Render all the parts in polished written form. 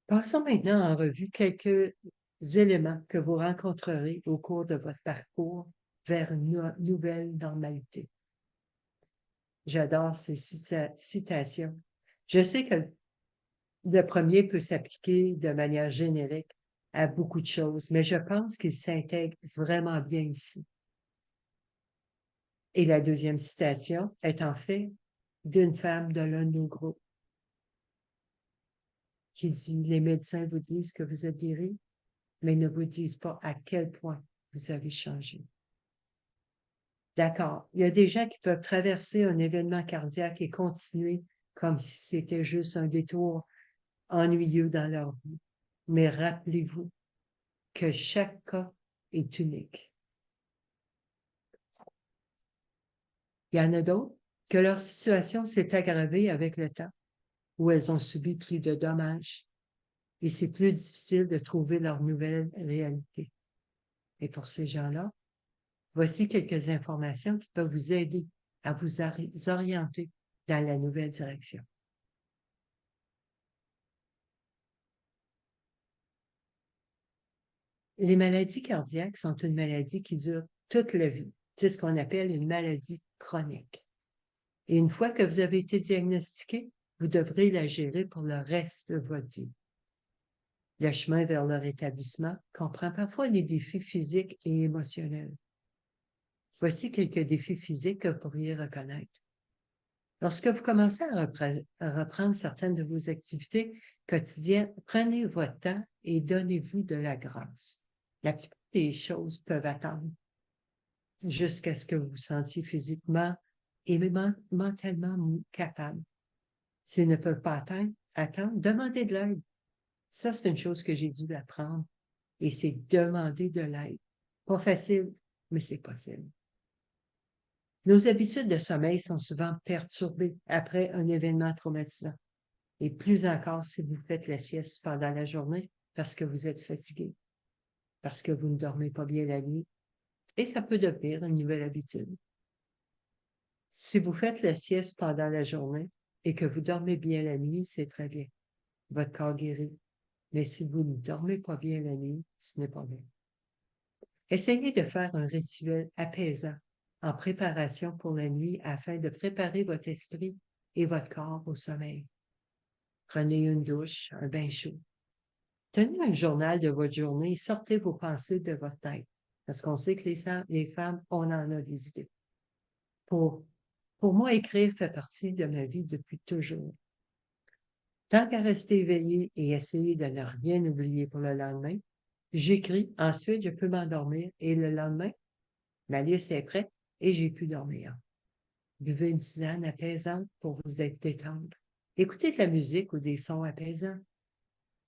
Passons maintenant en revue quelques éléments que vous rencontrerez au cours de votre parcours vers une nouvelle normalité. J'adore ces citations. Je sais que le premier peut s'appliquer de manière générique à beaucoup de choses, mais je pense qu'il s'intègre vraiment bien ici. Et la deuxième citation est en fait d'une femme de l'un de nos groupes qui dit: « Les médecins vous disent que vous êtes guéri, mais ne vous disent pas à quel point vous avez changé. » D'accord. Il y a des gens qui peuvent traverser un événement cardiaque et continuer comme si c'était juste un détour ennuyeux dans leur vie. Mais rappelez-vous que chaque cas est unique. Il y en a d'autres que leur situation s'est aggravée avec le temps, où elles ont subi plus de dommages, et c'est plus difficile de trouver leur nouvelle réalité. Et pour ces gens-là, voici quelques informations qui peuvent vous aider à vous orienter dans la nouvelle direction. Les maladies cardiaques sont une maladie qui dure toute la vie. C'est ce qu'on appelle une maladie chronique. Et une fois que vous avez été diagnostiqué, vous devrez la gérer pour le reste de votre vie. Le chemin vers leur rétablissement comprend parfois des défis physiques et émotionnels. Voici quelques défis physiques que vous pourriez reconnaître. Lorsque vous commencez à reprendre certaines de vos activités quotidiennes, prenez votre temps et donnez-vous de la grâce. La plupart des choses peuvent attendre jusqu'à ce que vous vous sentiez physiquement et mentalement capable. S'ils ne peuvent pas attendre, demandez de l'aide. Ça, c'est une chose que j'ai dû apprendre. Et c'est demander de l'aide. Pas facile, mais c'est possible. Nos habitudes de sommeil sont souvent perturbées après un événement traumatisant. Et plus encore si vous faites la sieste pendant la journée parce que vous êtes fatigué, parce que vous ne dormez pas bien la nuit. Et ça peut devenir une nouvelle habitude. Si vous faites la sieste pendant la journée et que vous dormez bien la nuit, c'est très bien. Votre corps guérit. Mais si vous ne dormez pas bien la nuit, ce n'est pas bien. Essayez de faire un rituel apaisant en préparation pour la nuit afin de préparer votre esprit et votre corps au sommeil. Prenez une douche, un bain chaud. Tenez un journal de votre journée et sortez vos pensées de votre tête. Parce qu'on sait que les femmes, on en a des idées. Pour moi, écrire fait partie de ma vie depuis toujours. Tant qu'à rester éveillé et essayer de ne rien oublier pour le lendemain, j'écris, ensuite je peux m'endormir et le lendemain, ma liste est prête et j'ai pu dormir. Buvez une tisane apaisante pour vous détendre. Écoutez de la musique ou des sons apaisants.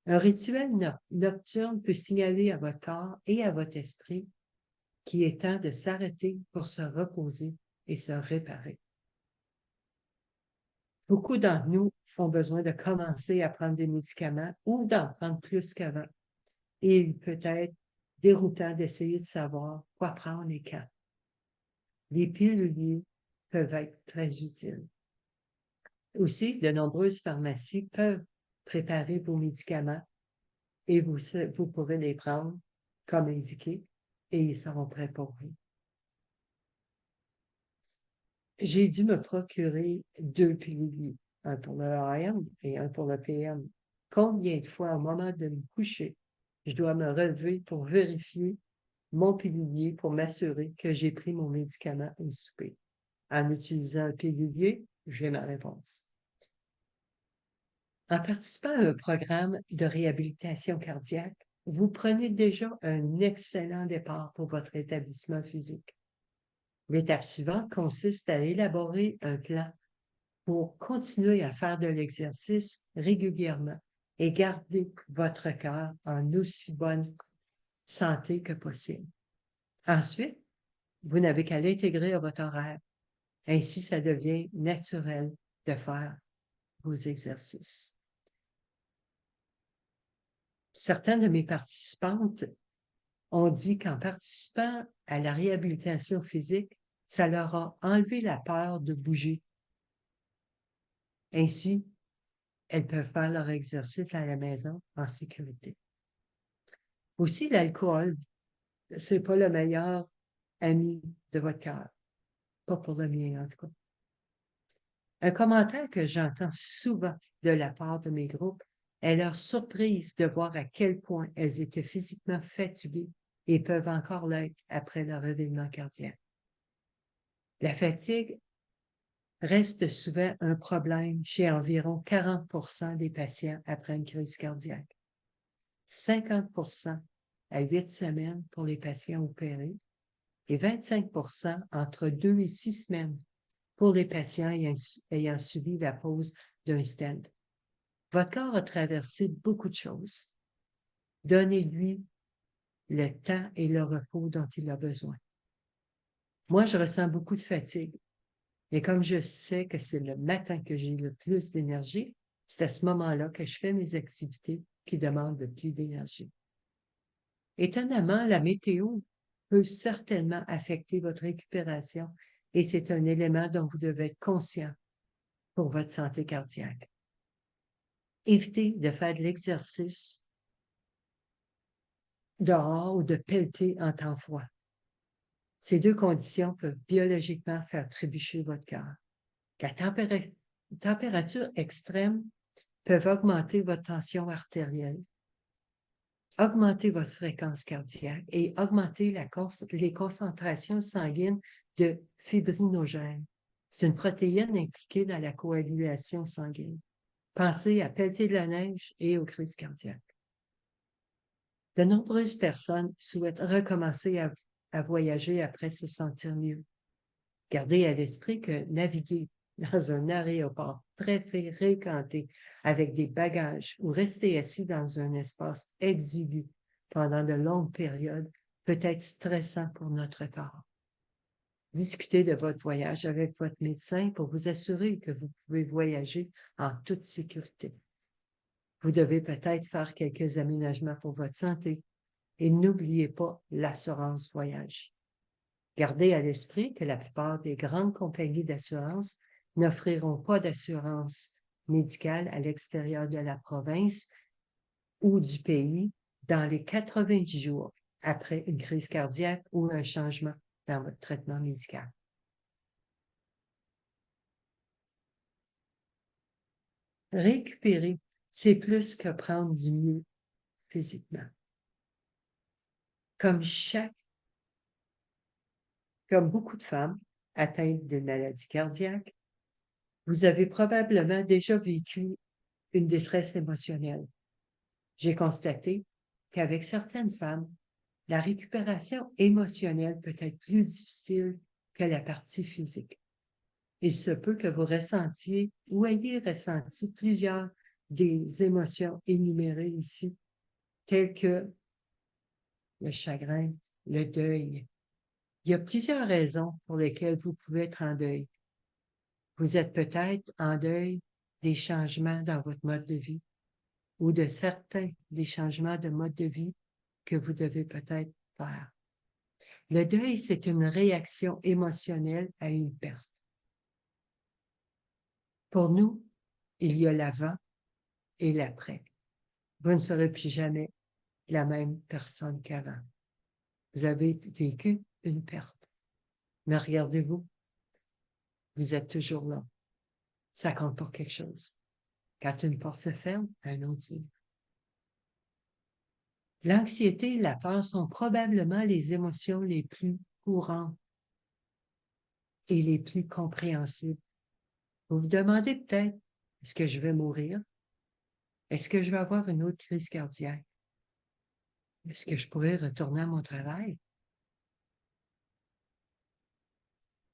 Un rituel nocturne peut signaler à votre corps et à votre esprit qu'il est temps de s'arrêter pour se reposer et se réparer. Beaucoup d'entre nous ont besoin de commencer à prendre des médicaments ou d'en prendre plus qu'avant. Et il peut être déroutant d'essayer de savoir quoi prendre et quand. Les piluliers peuvent être très utiles. Aussi, de nombreuses pharmacies peuvent préparer vos médicaments et vous pourrez les prendre comme indiqué et ils seront prêts pour vous. J'ai dû me procurer 2 piluliers, un pour le AM et un pour le PM. Combien de fois, au moment de me coucher, je dois me relever pour vérifier mon pilulier pour m'assurer que j'ai pris mon médicament au souper. En utilisant un pilulier, j'ai ma réponse. En participant à un programme de réhabilitation cardiaque, vous prenez déjà un excellent départ pour votre établissement physique. L'étape suivante consiste à élaborer un plan pour continuer à faire de l'exercice régulièrement et garder votre cœur en aussi bonne santé que possible. Ensuite, vous n'avez qu'à l'intégrer à votre horaire. Ainsi, ça devient naturel de faire vos exercices. Certaines de mes participantes ont dit qu'en participant à la réhabilitation physique, ça leur a enlevé la peur de bouger. Ainsi, elles peuvent faire leur exercice à la maison en sécurité. Aussi, l'alcool, c'est pas le meilleur ami de votre cœur. Pas pour le mien, en tout cas. Un commentaire que j'entends souvent de la part de mes groupes est leur surprise de voir à quel point elles étaient physiquement fatiguées et peuvent encore l'être après leur événement cardiaque. La fatigue reste souvent un problème chez environ 40% des patients après une crise cardiaque, 50% à 8 semaines pour les patients opérés et 25% entre 2 et 6 semaines pour les patients ayant subi la pose d'un stent. Votre corps a traversé beaucoup de choses. Donnez-lui le temps et le repos dont il a besoin. Moi, je ressens beaucoup de fatigue. Et comme je sais que c'est le matin que j'ai le plus d'énergie, c'est à ce moment-là que je fais mes activités qui demandent le plus d'énergie. Étonnamment, la météo peut certainement affecter votre récupération et c'est un élément dont vous devez être conscient pour votre santé cardiaque. Évitez de faire de l'exercice dehors ou de pelleter en temps froid. Ces deux conditions peuvent biologiquement faire trébucher votre cœur. La température extrême peut augmenter votre tension artérielle, augmenter votre fréquence cardiaque et augmenter les concentrations sanguines de fibrinogènes. C'est une protéine impliquée dans la coagulation sanguine. Pensez à pelleter de la neige et aux crises cardiaques. De nombreuses personnes souhaitent recommencer à voyager après se sentir mieux. Gardez à l'esprit que naviguer dans un aéroport très fréquenté avec des bagages ou rester assis dans un espace exigu pendant de longues périodes peut être stressant pour notre corps. Discutez de votre voyage avec votre médecin pour vous assurer que vous pouvez voyager en toute sécurité. Vous devez peut-être faire quelques aménagements pour votre santé et n'oubliez pas l'assurance voyage. Gardez à l'esprit que la plupart des grandes compagnies d'assurance n'offriront pas d'assurance médicale à l'extérieur de la province ou du pays dans les 90 jours après une crise cardiaque ou un changement dans votre traitement médical. Récupérer, c'est plus que prendre du mieux physiquement. Comme beaucoup de femmes atteintes d'une maladie cardiaque, vous avez probablement déjà vécu une détresse émotionnelle. J'ai constaté qu'avec certaines femmes, la récupération émotionnelle peut être plus difficile que la partie physique. Il se peut que vous ressentiez ou ayez ressenti plusieurs des émotions énumérées ici, telles que le chagrin, le deuil. Il y a plusieurs raisons pour lesquelles vous pouvez être en deuil. Vous êtes peut-être en deuil des changements dans votre mode de vie ou de certains des changements de mode de vie que vous devez peut-être faire. Le deuil, c'est une réaction émotionnelle à une perte. Pour nous, il y a l'avant et l'après. Vous ne serez plus jamais la même personne qu'avant. Vous avez vécu une perte. Mais regardez-vous, vous êtes toujours là. Ça compte pour quelque chose. Quand une porte se ferme, un autre s'ouvre. L'anxiété et la peur sont probablement les émotions les plus courantes et les plus compréhensibles. Vous vous demandez peut-être, est-ce que je vais mourir? Est-ce que je vais avoir une autre crise cardiaque? Est-ce que je pourrais retourner à mon travail?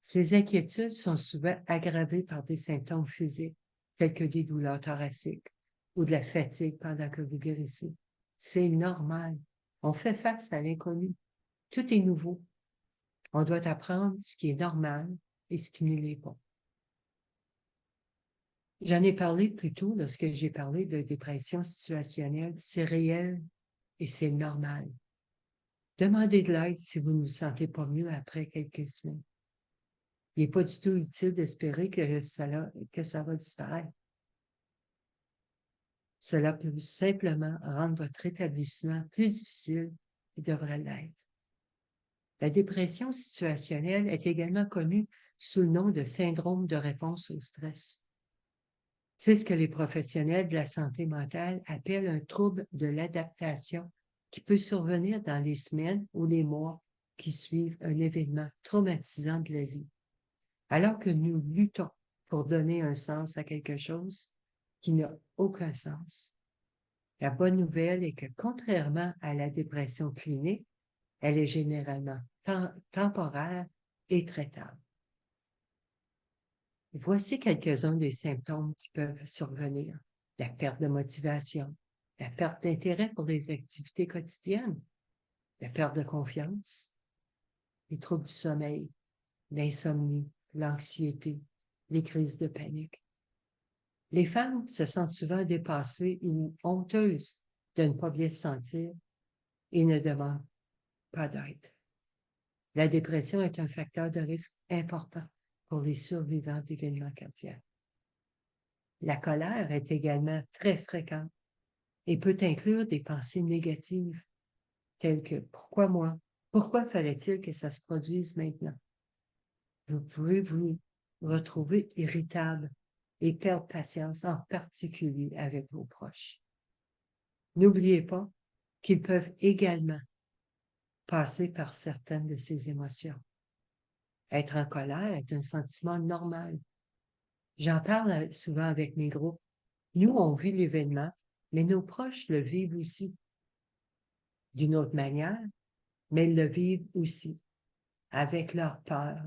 Ces inquiétudes sont souvent aggravées par des symptômes physiques, tels que des douleurs thoraciques ou de la fatigue pendant que vous guérissez. C'est normal. On fait face à l'inconnu. Tout est nouveau. On doit apprendre ce qui est normal et ce qui ne l'est pas. J'en ai parlé plus tôt lorsque j'ai parlé de dépression situationnelle. C'est réel et c'est normal. Demandez de l'aide si vous ne vous sentez pas mieux après quelques semaines. Il n'est pas du tout utile d'espérer que ça va disparaître. Cela peut simplement rendre votre établissement plus difficile et devrait l'être. La dépression situationnelle est également connue sous le nom de syndrome de réponse au stress. C'est ce que les professionnels de la santé mentale appellent un trouble de l'adaptation qui peut survenir dans les semaines ou les mois qui suivent un événement traumatisant de la vie. Alors que nous luttons pour donner un sens à quelque chose qui n'a aucun sens. La bonne nouvelle est que, contrairement à la dépression clinique, elle est généralement temporaire et traitable. Voici quelques-uns des symptômes qui peuvent survenir. La perte de motivation, la perte d'intérêt pour les activités quotidiennes, la perte de confiance, les troubles du sommeil, l'insomnie, l'anxiété, les crises de panique. Les femmes se sentent souvent dépassées ou honteuses de ne pas bien se sentir et ne demandent pas d'aide. La dépression est un facteur de risque important pour les survivants d'événements cardiaques. La colère est également très fréquente et peut inclure des pensées négatives telles que « Pourquoi moi? Pourquoi fallait-il que ça se produise maintenant? » Vous pouvez vous retrouver irritable et perdre patience, en particulier avec vos proches. N'oubliez pas qu'ils peuvent également passer par certaines de ces émotions. Être en colère est un sentiment normal. J'en parle souvent avec mes groupes. Nous, on vit l'événement, mais nos proches le vivent aussi. D'une autre manière, mais ils le vivent aussi, avec leur peur,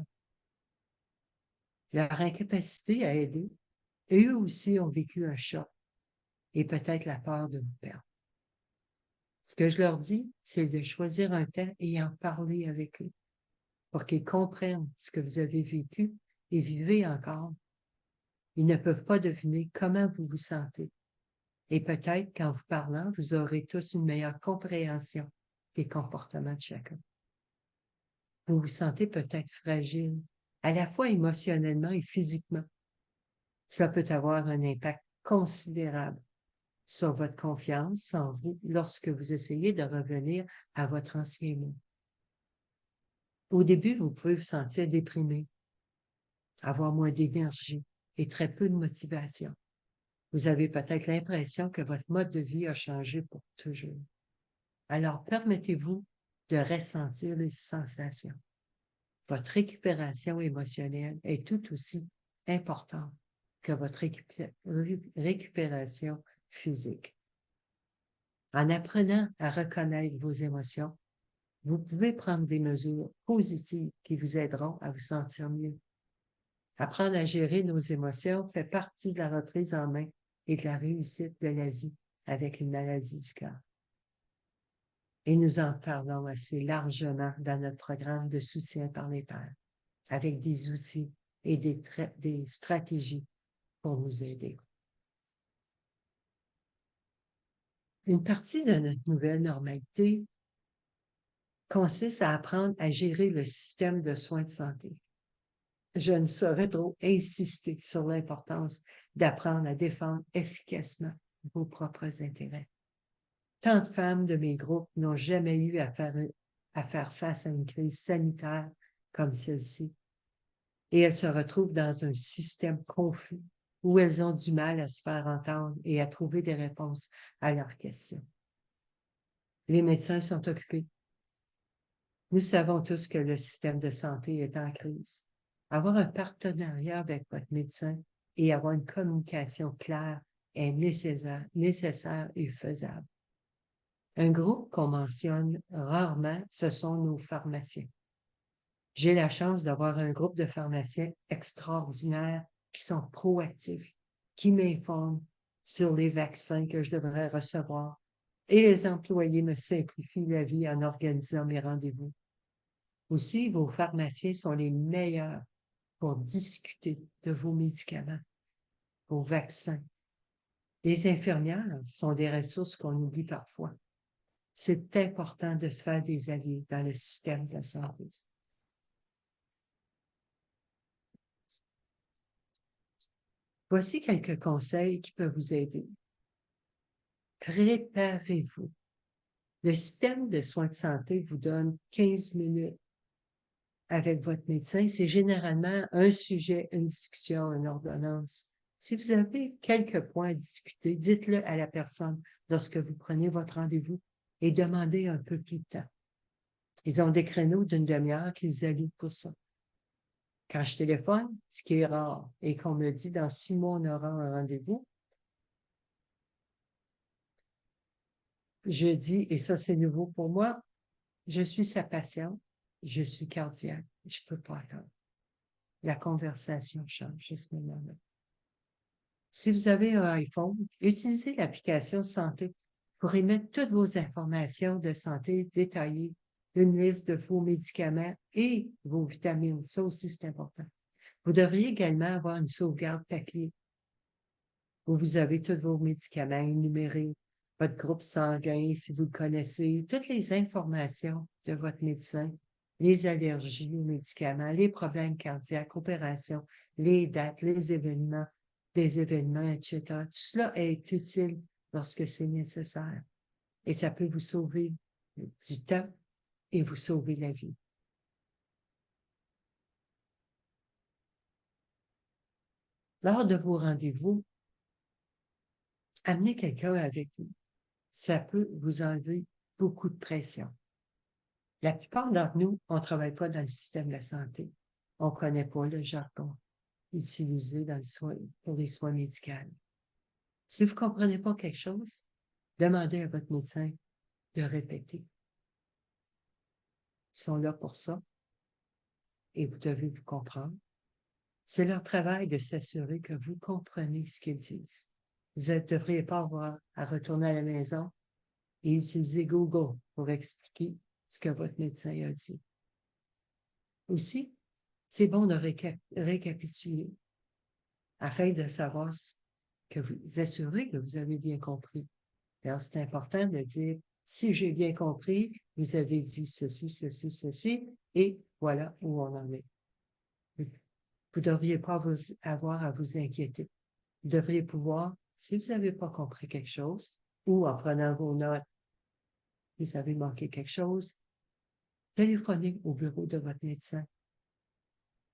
leur incapacité à aider. Et eux aussi ont vécu un choc et peut-être la peur de vous perdre. Ce que je leur dis, c'est de choisir un temps et en parler avec eux pour qu'ils comprennent ce que vous avez vécu et vivez encore. Ils ne peuvent pas deviner comment vous vous sentez. Et peut-être qu'en vous parlant, vous aurez tous une meilleure compréhension des comportements de chacun. Vous vous sentez peut-être fragile, à la fois émotionnellement et physiquement. Cela peut avoir un impact considérable sur votre confiance en vous lorsque vous essayez de revenir à votre ancien moi. Au début, vous pouvez vous sentir déprimé, avoir moins d'énergie et très peu de motivation. Vous avez peut-être l'impression que votre mode de vie a changé pour toujours. Alors, permettez-vous de ressentir les sensations. Votre récupération émotionnelle est tout aussi importante que votre récupération physique. En apprenant à reconnaître vos émotions, vous pouvez prendre des mesures positives qui vous aideront à vous sentir mieux. Apprendre à gérer nos émotions fait partie de la reprise en main et de la réussite de la vie avec une maladie du cœur. Et nous en parlons assez largement dans notre programme de soutien par les pairs, avec des outils et des stratégies pour nous aider. Une partie de notre nouvelle normalité consiste à apprendre à gérer le système de soins de santé. Je ne saurais trop insister sur l'importance d'apprendre à défendre efficacement vos propres intérêts. Tant de femmes de mes groupes n'ont jamais eu à faire face à une crise sanitaire comme celle-ci. Et elles se retrouvent dans un système confus où elles ont du mal à se faire entendre et à trouver des réponses à leurs questions. Les médecins sont occupés. Nous savons tous que le système de santé est en crise. Avoir un partenariat avec votre médecin et avoir une communication claire est nécessaire et faisable. Un groupe qu'on mentionne rarement, ce sont nos pharmaciens. J'ai la chance d'avoir un groupe de pharmaciens extraordinaires qui sont proactifs, qui m'informent sur les vaccins que je devrais recevoir et les employés me simplifient la vie en organisant mes rendez-vous. Aussi, vos pharmaciens sont les meilleurs pour discuter de vos médicaments, vos vaccins. Les infirmières sont des ressources qu'on oublie parfois. C'est important de se faire des alliés dans le système de la santé. Voici quelques conseils qui peuvent vous aider. préparez-vous. Le système de soins de santé vous donne 15 minutes avec votre médecin. C'est généralement un sujet, une discussion, une ordonnance. Si vous avez quelques points à discuter, dites-le à la personne lorsque vous prenez votre rendez-vous et demandez un peu plus de temps. Ils ont des créneaux d'une demi-heure qu'ils allouent pour ça. Quand je téléphone, ce qui est rare, et qu'on me dit dans 6 mois, on aura un rendez-vous, je dis, et ça c'est nouveau pour moi, je suis sa patiente, je suis cardiaque, je ne peux pas attendre. La conversation change à ce moment-là. Si vous avez un iPhone, utilisez l'application Santé pour y mettre toutes vos informations de santé détaillées, une liste de vos médicaments et vos vitamines. Ça aussi, c'est important. Vous devriez également avoir une sauvegarde papier où vous avez tous vos médicaments énumérés, votre groupe sanguin, si vous le connaissez, toutes les informations de votre médecin, les allergies aux médicaments, les problèmes cardiaques, opérations, les dates, les événements, des événements, etc. Tout cela est utile lorsque c'est nécessaire. Et ça peut vous sauver du temps et vous sauver la vie. Lors de vos rendez-vous, amenez quelqu'un avec vous. Ça peut vous enlever beaucoup de pression. La plupart d'entre nous, on ne travaille pas dans le système de la santé. On ne connaît pas le jargon utilisé pour les soins médicaux. Si vous ne comprenez pas quelque chose, demandez à votre médecin de répéter. Ils sont là pour ça et vous devez vous comprendre. C'est leur travail de s'assurer que vous comprenez ce qu'ils disent. Vous ne devriez pas avoir à retourner à la maison et utiliser Google pour expliquer ce que votre médecin a dit. Aussi, c'est bon de récapituler afin de savoir que vous assurez que vous avez bien compris. Alors, c'est important de dire, si j'ai bien compris, vous avez dit ceci, ceci, ceci, et voilà où on en est. Vous ne devriez pas avoir à vous inquiéter. Vous devriez pouvoir, si vous n'avez pas compris quelque chose, ou en prenant vos notes, vous avez manqué quelque chose, téléphonez au bureau de votre médecin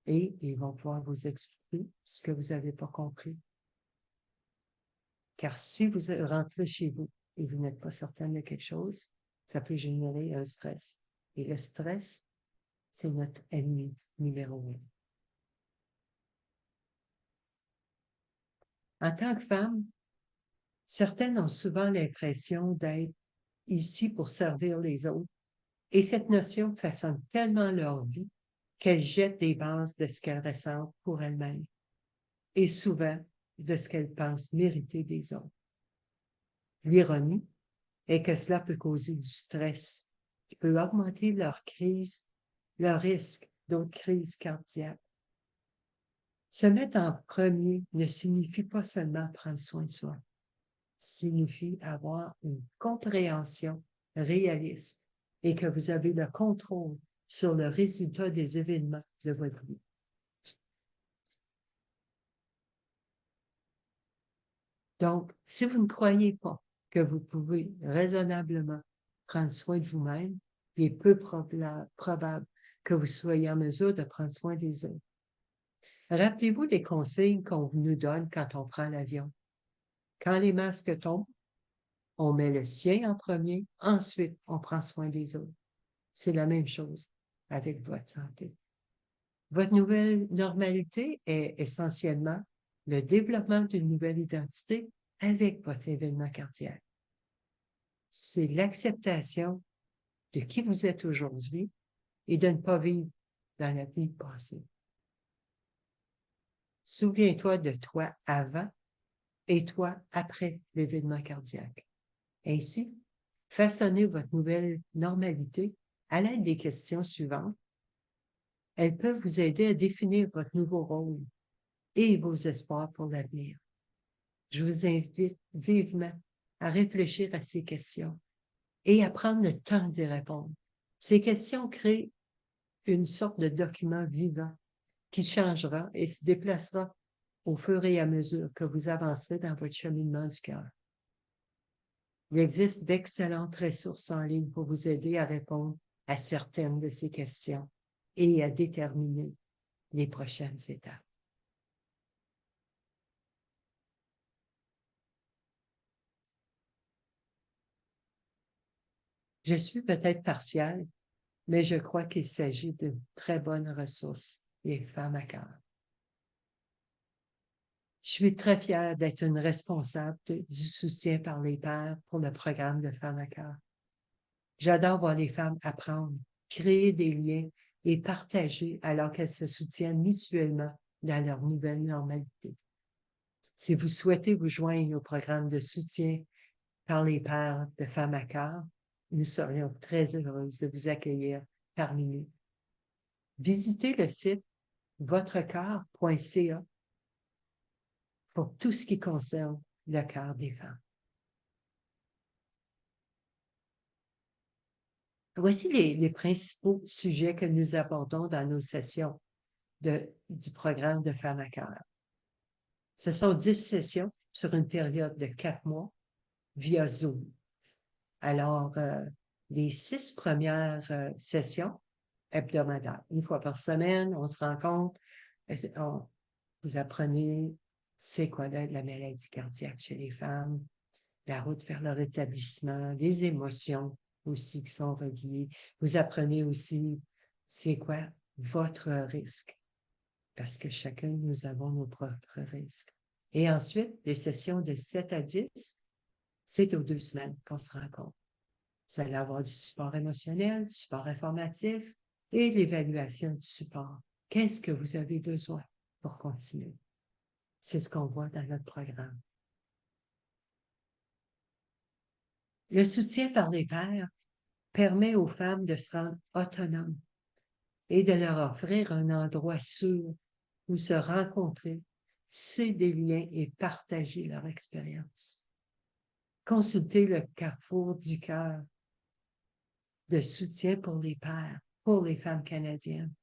et ils vont pouvoir vous expliquer ce que vous n'avez pas compris. Car si vous rentrez chez vous et vous n'êtes pas certain de quelque chose, ça peut générer un stress. Et le stress, c'est notre ennemi numéro 1. En tant que femme, certaines ont souvent l'impression d'être ici pour servir les autres. Et cette notion façonne tellement leur vie qu'elles jettent des bases de ce qu'elles ressentent pour elles-mêmes et souvent de ce qu'elles pensent mériter des autres. L'ironie est que cela peut causer du stress qui peut augmenter leur risque d'autres crises cardiaques. Se mettre en premier ne signifie pas seulement prendre soin de soi, signifie avoir une compréhension réaliste et que vous avez le contrôle sur le résultat des événements de votre vie. Donc, si vous ne croyez pas que vous pouvez raisonnablement prendre soin de vous-même, il est peu probable que vous soyez en mesure de prendre soin des autres. Rappelez-vous les consignes qu'on nous donne quand on prend l'avion. Quand les masques tombent, on met le sien en premier, ensuite on prend soin des autres. C'est la même chose avec votre santé. Votre nouvelle normalité est essentiellement le développement d'une nouvelle identité avec votre événement cardiaque. C'est l'acceptation de qui vous êtes aujourd'hui et de ne pas vivre dans la vie passée. Souviens-toi de toi avant et toi après l'événement cardiaque. Ainsi, façonnez votre nouvelle normalité à l'aide des questions suivantes. Elles peuvent vous aider à définir votre nouveau rôle et vos espoirs pour l'avenir. Je vous invite vivement à réfléchir à ces questions et à prendre le temps d'y répondre. Ces questions créent une sorte de document vivant qui changera et se déplacera au fur et à mesure que vous avancerez dans votre cheminement du cœur. Il existe d'excellentes ressources en ligne pour vous aider à répondre à certaines de ces questions et à déterminer les prochaines étapes. Je suis peut-être partiale, mais je crois qu'il s'agit d'une très bonne ressource, les femmes à cœur. Je suis très fière d'être une responsable du soutien par les pairs pour le programme de Femmes à cœur. J'adore voir les femmes apprendre, créer des liens et partager alors qu'elles se soutiennent mutuellement dans leur nouvelle normalité. Si vous souhaitez vous joindre au programme de soutien par les pairs de Femmes à cœur, nous serions très heureuses de vous accueillir parmi nous. Visitez le site votrecoeur.ca pour tout ce qui concerne le cœur des femmes. Voici les principaux sujets que nous abordons dans nos sessions du programme de Femmes à cœur. Ce sont 10 sessions sur une période de 4 mois via Zoom. Alors, les 6 premières sessions hebdomadaires, une fois par semaine, on se rencontre, vous apprenez c'est quoi la maladie cardiaque chez les femmes, la route vers le rétablissement, les émotions aussi qui sont reliées. Vous apprenez aussi c'est quoi votre risque, parce que chacun, nous avons nos propres risques. Et ensuite, les sessions de 7 à 10, c'est aux 2 semaines qu'on se rencontre. Vous allez avoir du support émotionnel, du support informatif et l'évaluation du support. Qu'est-ce que vous avez besoin pour continuer? C'est ce qu'on voit dans notre programme. Le soutien par les pairs permet aux femmes de se rendre autonomes et de leur offrir un endroit sûr où se rencontrer, tisser des liens et partager leur expérience. Consultez le Carrefour du cœur de soutien pour les pairs, pour les femmes canadiennes,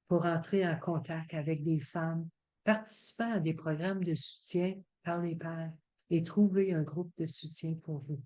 pour entrer en contact avec des femmes participant à des programmes de soutien par les pairs et trouver un groupe de soutien pour vous.